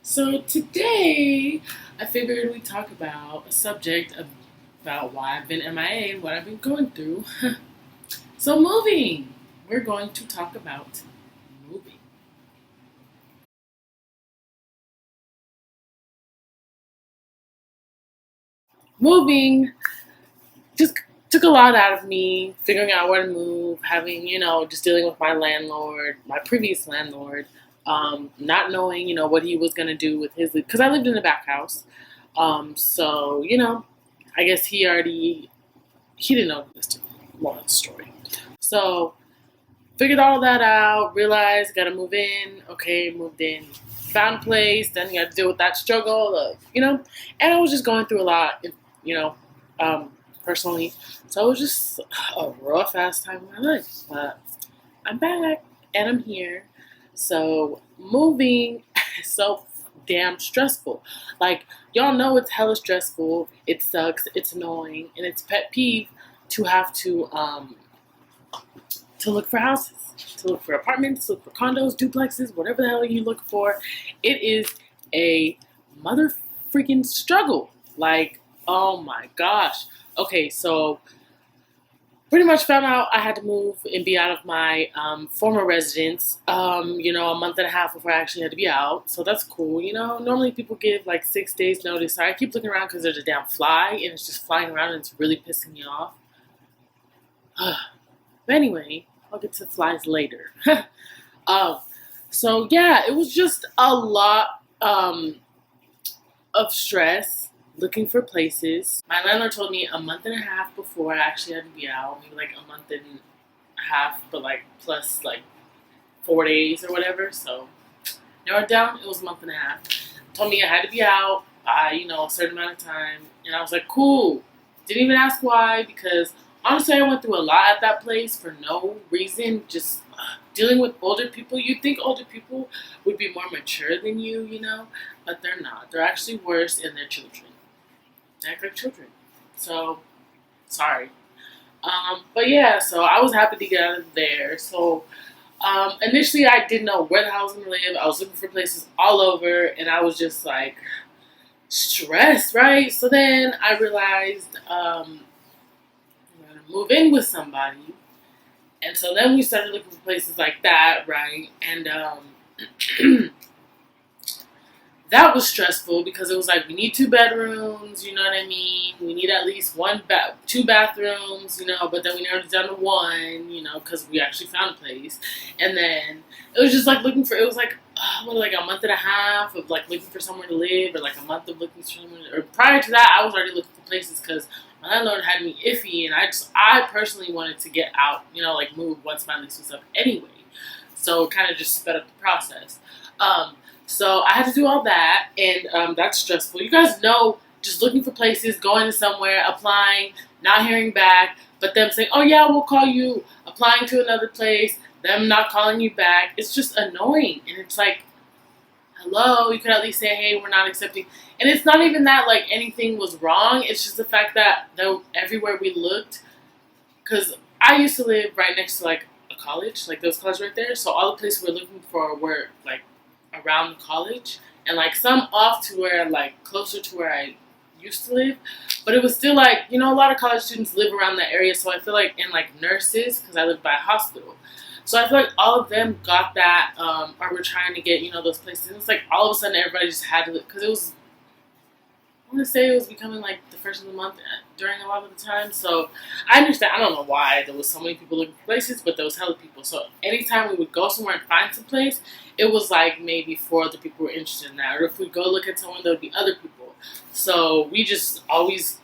So today, I figured we'd talk about a subject about why I've been MIA and what I've been going through. So moving, we're going to talk about moving. Moving just took a lot out of me, figuring out where to move, having, just dealing with my landlord, my previous landlord, not knowing, what he was going to do with his, because I lived in a back house. So, I guess he didn't know this long story. So figured all that out, realized gotta move in. Okay, moved in, found a place, then you got to deal with that struggle of, and I was just going through a lot, you know, um, personally. So it was just a rough ass time of my life. But I'm back and I'm here. So moving is so damn stressful. Like, y'all know it's hella stressful. It sucks. It's annoying, and it's pet peeve to have to look for houses, to look for apartments, to look for condos, duplexes, whatever the hell you look for. It is a mother freaking struggle. Like, oh my gosh. Okay, so pretty much found out I had to move and be out of my former residence, a month and a half before I actually had to be out. So that's cool. Normally people give like 6 days notice. Sorry, I keep looking around because there's a damn fly and it's just flying around and it's really pissing me off. But anyway, I'll get to flies later. um, so yeah, it was just a lot of stress looking for places. My landlord told me a month and a half before I actually had to be out, maybe like a month and a half, but like plus like 4 days or whatever. So narrowed down, it was a month and a half. Told me I had to be out by, a certain amount of time. And I was like, cool. Didn't even ask why because honestly, I went through a lot at that place for no reason. Just dealing with older people. You'd think older people would be more mature than you, but they're not. They're actually worse and they're children. They act like children. So, sorry. But yeah, so I was happy to get out of there. So, initially, I didn't know where the hell I was going to live. I was looking for places all over, and I was just like stressed, right? So then I realized I'm going to move in with somebody. And so then we started looking for places like that, right? And that was stressful because it was like we need 2 bedrooms, you know what I mean? We need at least 2 bathrooms, but then we narrowed it down to one, because we actually found a place. And then it was just like it was like like a month and a half of like looking for somewhere to live, or like a month of looking for somewhere. Or prior to that, I was already looking for places because my landlord had me iffy, and I personally wanted to get out, like move once my lease was up anyway. So it kind of just sped up the process. So I had to do all that, and that's stressful. You guys know, just looking for places, going to somewhere, applying, not hearing back, but them saying, "Oh yeah, we'll call you," applying to another place, them not calling you back. It's just annoying, and it's like, hello, you could at least say, "Hey, we're not accepting." And it's not even that like anything was wrong. It's just the fact that though everywhere we looked, because I used to live right next to like a college, like those colleges right there. So all the places we're looking for were like around the college, and like some off to where like closer to where I used to live, but it was still like a lot of college students live around that area. So I feel like, and like nurses, because I live by a hospital, so I feel like all of them got that, or were trying to get those places. And it's like all of a sudden everybody just had to, because it was, I want to say it was becoming like the first of the month during a lot of the time. So I understand. I don't know why there was so many people looking for places, but there was hella people. So anytime we would go somewhere and find some place, it was like maybe 4 other people were interested in that. Or if we go look at someone, there would be other people. So we just always,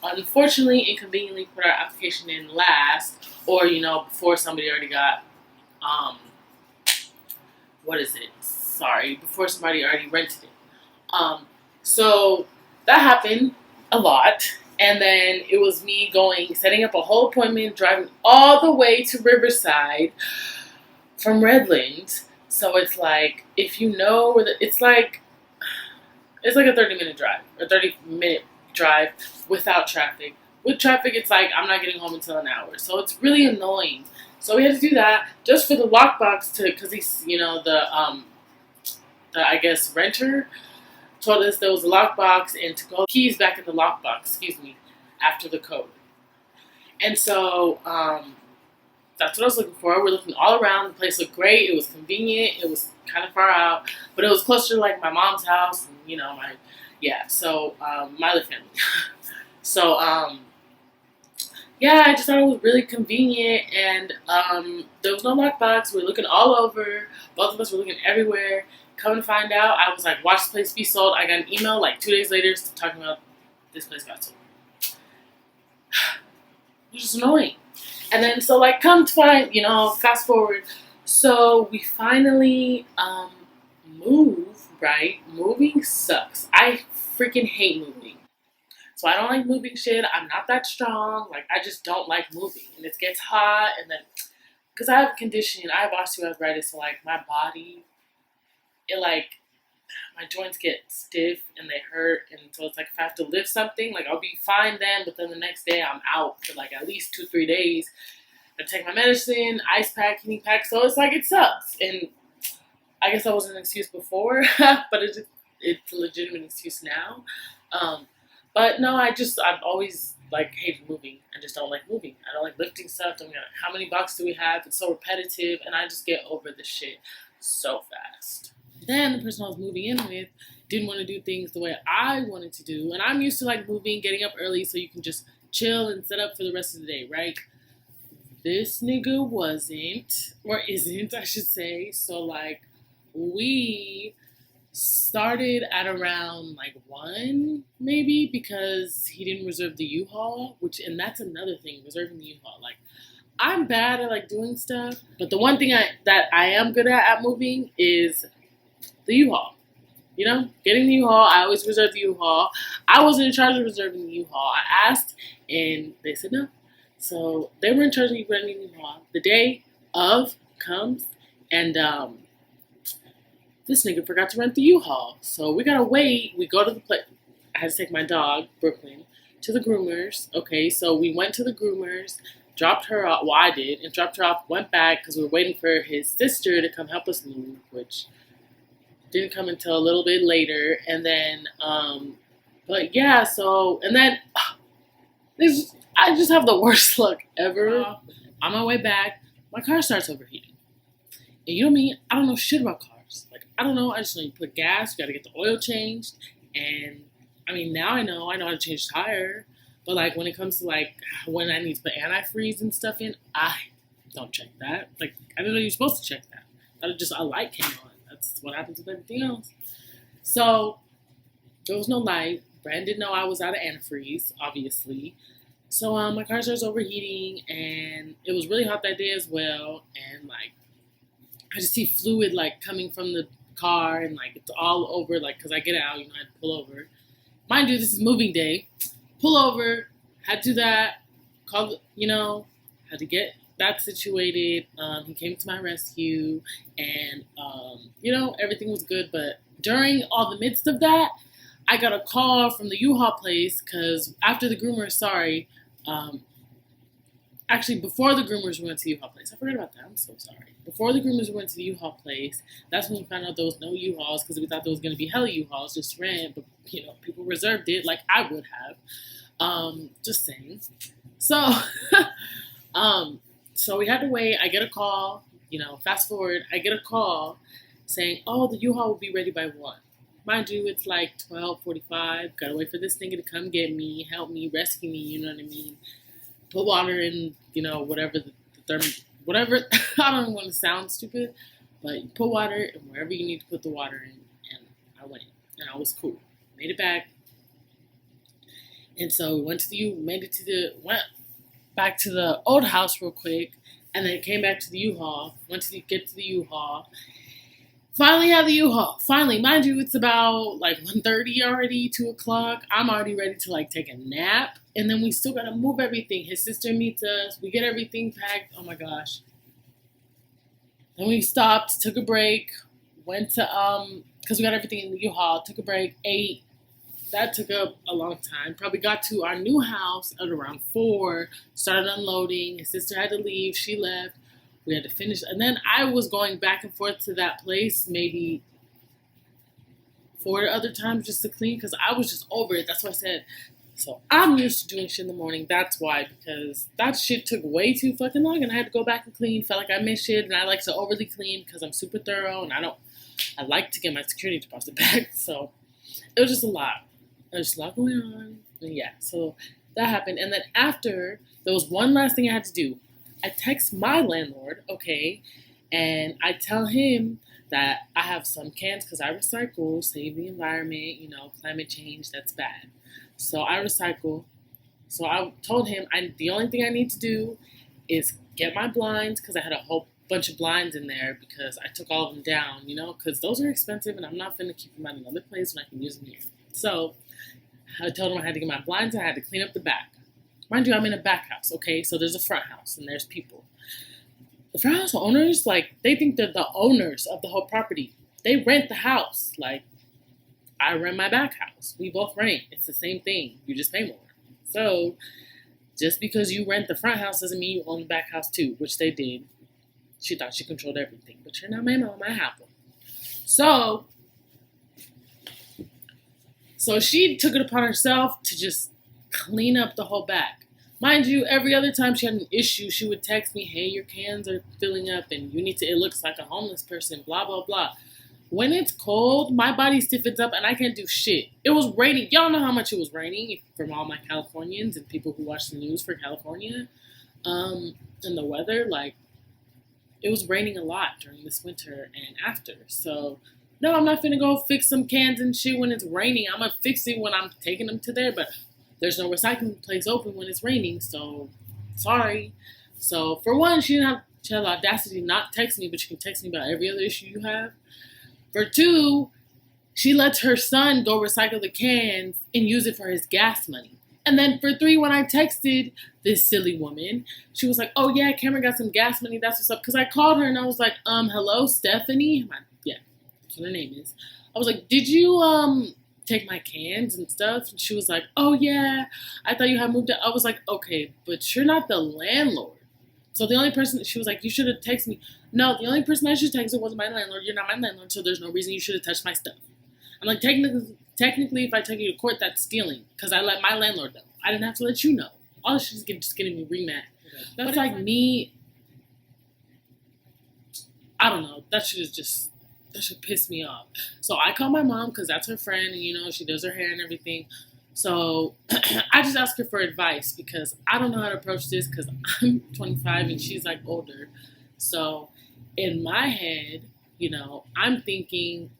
unfortunately, inconveniently put our application in last, or before somebody already got, what is it? Sorry, before somebody already rented it. So that happened a lot. And then it was me setting up a whole appointment, driving all the way to Riverside from Redlands. So it's like, if you know where it's like a 30-minute drive, or 30-minute drive without traffic. With traffic, it's like I'm not getting home until an hour. So it's really annoying. So we had to do that just for the lockbox because he's, the I guess renter told us there was a lockbox and to go keys back in the lockbox, excuse me, after the code. And so that's what I was looking for. We're looking all around. The place looked great. It was convenient. It was kind of far out, but it was closer to like my mom's house and my So my other family. So yeah, I just thought it was really convenient, and there was no lockbox. We were looking all over. Both of us were looking everywhere. Come to find out, I was like, watch the place be sold. I got an email like 2 days later talking about this place got sold. It was just annoying. And then, so like, come to find, fast forward. So we finally move, right? Moving sucks. I freaking hate moving. So I don't like moving shit. I'm not that strong. Like, I just don't like moving. And it gets hot. And then, because I have a condition, I have osteoarthritis. So, like, my body, my joints get stiff and they hurt. And so it's like, if I have to lift something, like, I'll be fine then. But then the next day, I'm out for, like, at least 2-3 days. I take my medicine, ice pack, heating pack. So it's like, it sucks. And I guess that wasn't an excuse before. But it's a legitimate excuse now. But no, I've always like hated moving. I just don't like moving. I don't like lifting stuff. How many boxes do we have? It's so repetitive, and I just get over the shit so fast. Then the person I was moving in with didn't want to do things the way I wanted to do, and I'm used to like moving, getting up early so you can just chill and set up for the rest of the day, right? This nigga wasn't, or isn't, I should say. So like, we started at around like 1 maybe, because he didn't reserve the U-Haul, and that's another thing, reserving the U-Haul. Like, I'm bad at like doing stuff, but the one thing that I am good at moving is the U-Haul. Getting the U-Haul. I always reserve the U-Haul. I wasn't in charge of reserving the U-Haul. I asked and they said no. So they were in charge of renting the U-Haul. The day of comes and this nigga forgot to rent the U-Haul. So we gotta wait. We go to the place. I had to take my dog, Brooklyn, to the groomers. Okay, so we went to the groomers, dropped her off. Well, I did, and dropped her off, went back because we were waiting for his sister to come help us move, which didn't come until a little bit later. And then, but yeah, so, and then, I just have the worst luck ever. On my way back, my car starts overheating. And you know me, I don't know shit about cars. Like, I don't know. I just know you put gas, you got to get the oil changed. And, I mean, now I know how to change tire. But, like, when it comes to, like, when I need to put antifreeze and stuff in, I don't check that. Like, I didn't know you're supposed to check that. A light came on. That's what happens with everything else. So, there was no light. Brand didn't know I was out of antifreeze, obviously. So, my car starts overheating, and it was really hot that day as well. And, like, I just see fluid, like, coming from the car, and, like, it's all over, like, because I get out, I had to pull over. Mind you, this is moving day. Pull over, had to do that, had to get that situated. He came to my rescue, and, everything was good. But during all the midst of that, I got a call from the U-Haul place, because after the groomers, actually, before the groomers went to the U-Haul place. I forgot about that. I'm so sorry. Before the groomers went to the U-Haul place, that's when we found out there was no U-Hauls, because we thought there was going to be hella U-Hauls, just rent, but, people reserved it like I would have. Just saying. So, so we had to wait. I get a call, fast forward, I get a call saying, oh, the U-Haul will be ready by 1. Mind you, it's like 12:45. Gotta wait for this nigga to come get me, help me, rescue me, you know what I mean? Put water in, whatever whatever. I don't want to sound stupid, but you put water in wherever you need to put the water in. And I went, and I was cool. Made it back. And so we went back to the old house real quick, and then came back to the U-Haul. Get to the U-Haul. Finally had the U-Haul. Finally, mind you, it's about like 1:30 already, 2 o'clock. I'm already ready to like take a nap. And then we still got to move everything. His sister meets us. We get everything packed. Oh my gosh. Then we stopped, took a break, went to, because we got everything in the U-Haul, took a break, ate. That took up a long time. Probably got to our new house at around 4, started unloading. His sister had to leave. She left. We had to finish. And then I was going back and forth to that place maybe 4 other times just to clean because I was just over it. That's why I said. So I'm used to doing shit in the morning. That's why, because that shit took way too fucking long, and I had to go back and clean. Felt like I missed shit, and I like to overly clean because I'm super thorough, and I like to get my security deposit back. So it was just a lot. There's just a lot going on, and yeah. So that happened, and then after there was one last thing I had to do. I text my landlord, okay, and I tell him that I have some cans because I recycle, save the environment, climate change, that's bad. So I recycle. So I told him the only thing I need to do is get my blinds because I had a whole bunch of blinds in there because I took all of them down, because those are expensive and I'm not going to keep them at another place when I can use them here. So I told him I had to get my blinds and I had to clean up the back. Mind you, I'm in a back house, okay? So there's a front house and there's people. The front house owners, they think they're the owners of the whole property. They rent the house. I rent my back house. We both rent. It's the same thing. You just pay more. So, just because you rent the front house doesn't mean you own the back house too, which they did. She thought she controlled everything. But you're not my mom. I have one. So she took it upon herself to just clean up the whole back. Mind you, every other time she had an issue, she would text me, hey, your cans are filling up and it looks like a homeless person, blah, blah, blah. When it's cold, my body stiffens up and I can't do shit. It was raining. Y'all know how much it was raining from all my Californians and people who watch the news for California. And the weather, it was raining a lot during this winter and after. So, no, I'm not finna go fix some cans and shit when it's raining. I'm gonna fix it when I'm taking them to there, but there's no recycling place open when it's raining, so sorry. So, for one, she had the audacity to not text me, but she can text me about every other issue you have. For two, she lets her son go recycle the cans and use it for his gas money. And then for three, when I texted this silly woman, she was like, oh yeah, Cameron got some gas money, that's what's up. Because I called her and I was like, hello, Stephanie? Yeah, that's what her name is. I was like, did you, take my cans and stuff? And she was like, oh yeah, I thought you had moved out. I was like, okay, but you're not the landlord. So the only person, she was like, you should have texted me. No, the only person I should text was my landlord. You're not my landlord, so there's no reason you should have touched my stuff. I'm like, technically, if I take you to court, that's stealing, because I let my landlord know. I didn't have to let you know. All she's just getting me remad. Okay. That's me. I don't know. That should piss me off. So I call my mom because that's her friend, and she does her hair and everything. So I just ask her for advice because I don't know how to approach this because I'm 25 and she's older. So in my head, I'm thinking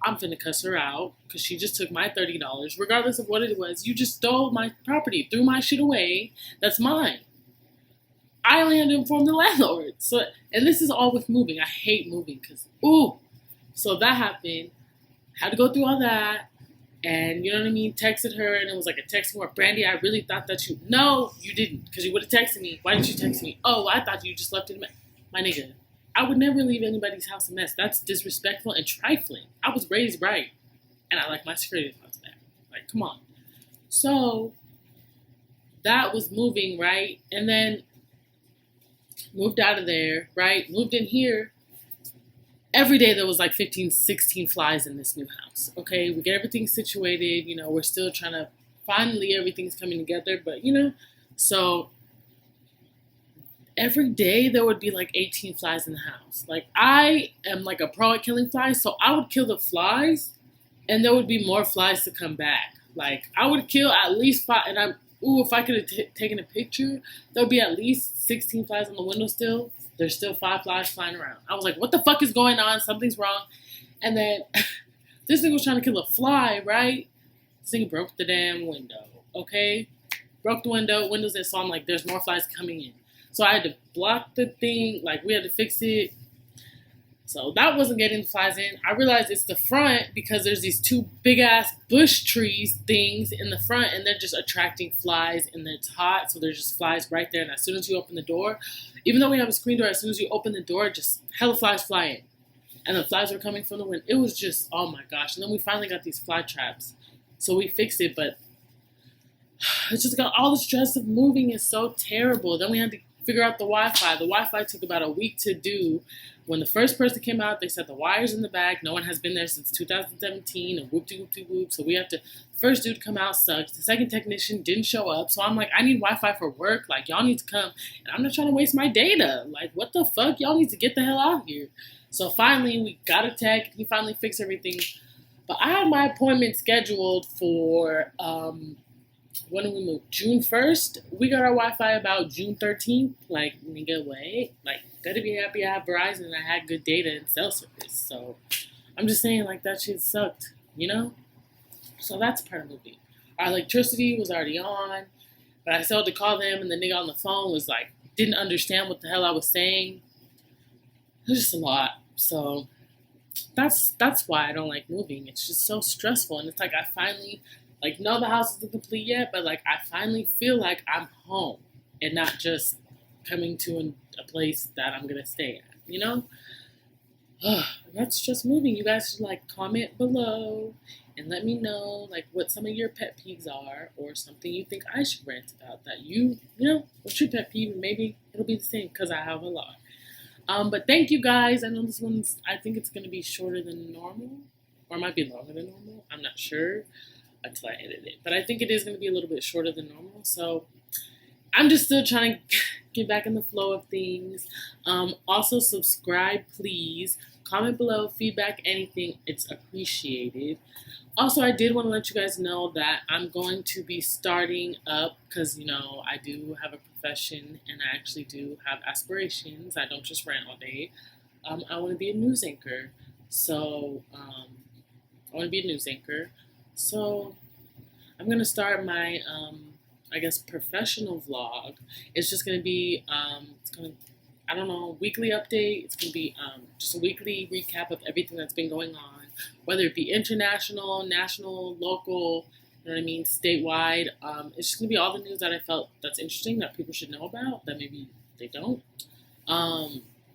I'm finna cuss her out because she just took my $30, regardless of what it was. You just stole my property, threw my shit away. That's mine. I only had to inform the landlord. So, and this is all with moving. I hate moving because, So that happened. Had to go through all that. And you know what I mean? Texted her and it was like a text more. Brandy, I really thought that you... No, you didn't, because you would have texted me. Why didn't you text me? Oh, I thought you just left it a mess. My nigga, I would never leave anybody's house a mess. That's disrespectful and trifling. I was raised right. And I like my security deposit back. Come on. So, that was moving, right? And then moved out of there, right? Moved in here. Every day there was 15, 16 flies in this new house. Okay, we get everything situated. We're still trying to, finally everything's coming together. But, so every day there would be 18 flies in the house. I am a pro at killing flies. So I would kill the flies and there would be more flies to come back. I would kill at least 5. And if I could have taken a picture, there would be at least 16 flies on the window still. There's still 5 flies flying around. I was like, what the fuck is going on? Something's wrong. And then this nigga was trying to kill a fly, right? This nigga broke the damn window, okay? Broke the windows in, so I'm like, there's more flies coming in. So I had to block the thing, we had to fix it. So that wasn't getting the flies in. I realized it's the front because there's these 2 big-ass bush trees things in the front, and they're just attracting flies, and it's hot, so there's just flies right there. And as soon as you open the door, even though we have a screen door, as soon as you open the door, just hella flies fly in. And the flies were coming from the wind. It was just, oh my gosh. And then we finally got these fly traps. So we fixed it, but it's just got all the stress of moving is so terrible. Then we had to figure out the Wi-Fi. The Wi-Fi took about a week to do. When the first person came out, they said the wire's in the back. No one has been there since 2017, and whoop-de-whoop-de-whoop. So we have to, first dude come out sucks. The second technician didn't show up. So I'm like, I need Wi-Fi for work. Like, y'all need to come. And I'm not trying to waste my data. Like, what the fuck? Y'all need to get the hell out of here. So finally, we got a tech. He finally fixed everything. But I had my appointment scheduled for, when did we move? June 1st. We got our Wi-Fi about June 13th. Like, nigga, wait. Like, gotta be happy I have Verizon and I had good data and cell service. So, I'm just saying, like, that shit sucked, you know? So, that's part of the movie. Our electricity was already on, but I still had to call them, and the nigga on the phone was like, didn't understand what the hell I was saying. It was just a lot. So, that's why I don't like moving. It's just so stressful, and it's like I finally, like, no, the house isn't complete yet, but like I finally feel like I'm home and not just coming to a place that I'm gonna stay at, you know? That's just moving. You guys should like comment below and let me know like what some of your pet peeves are, or something you think I should rant about that you know, what's your pet peeve, and maybe it'll be the same because I have a lot. But thank you guys. I know this one's, I think it's gonna be shorter than normal, or it might be longer than normal. I'm not sure until I edit it, but I think it is going to be a little bit shorter than normal. So I'm just still trying to get back in the flow of things. Also, subscribe, please. Comment below, feedback, anything. It's appreciated. Also, I did want to let you guys know that I'm going to be starting up, because, you know, I do have a profession and I actually do have aspirations. I don't just rant all day. I want to be a news anchor. So, I want to be a news anchor. So, I'm going to start my, I guess, professional vlog. It's just going to be, it's going to, I don't know, weekly update. It's going to be just a weekly recap of everything that's been going on, whether it be international, national, local, you know what I mean, statewide. It's just going to be all the news that I felt that's interesting, that people should know about, that maybe they don't.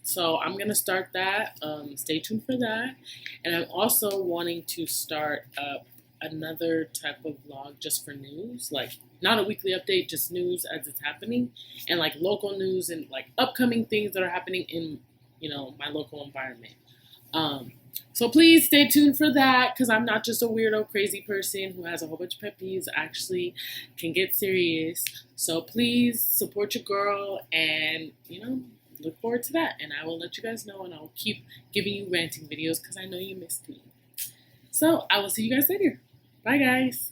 So I'm going to start that. Stay tuned for that. And I'm also wanting to start up another type of vlog just for news, like not a weekly update, just news as it's happening, and like local news and like upcoming things that are happening in, you know, my local environment. So please stay tuned for that, because I'm not just a weirdo crazy person who has a whole bunch of pet peeves. I actually can get serious. So please support your girl, and, you know, look forward to that. And I will let you guys know, and I'll keep giving you ranting videos because I know you missed me. So I will see you guys later. Bye, guys.